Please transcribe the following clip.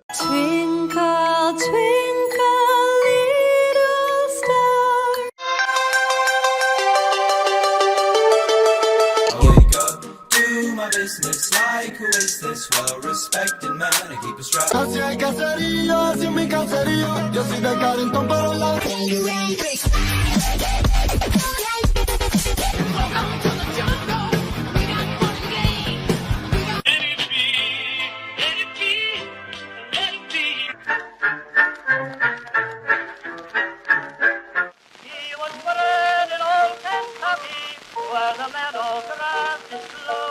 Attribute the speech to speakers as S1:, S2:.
S1: Twinkle, twinkle, little star.
S2: I wake up, do my business like who is this well-respected man? I keep a strap.
S3: Así hay cacerío, así es mi caserío. Yo soy de Carrington, pero la...
S4: He was born in old Kentucky, where the meadow grass is low.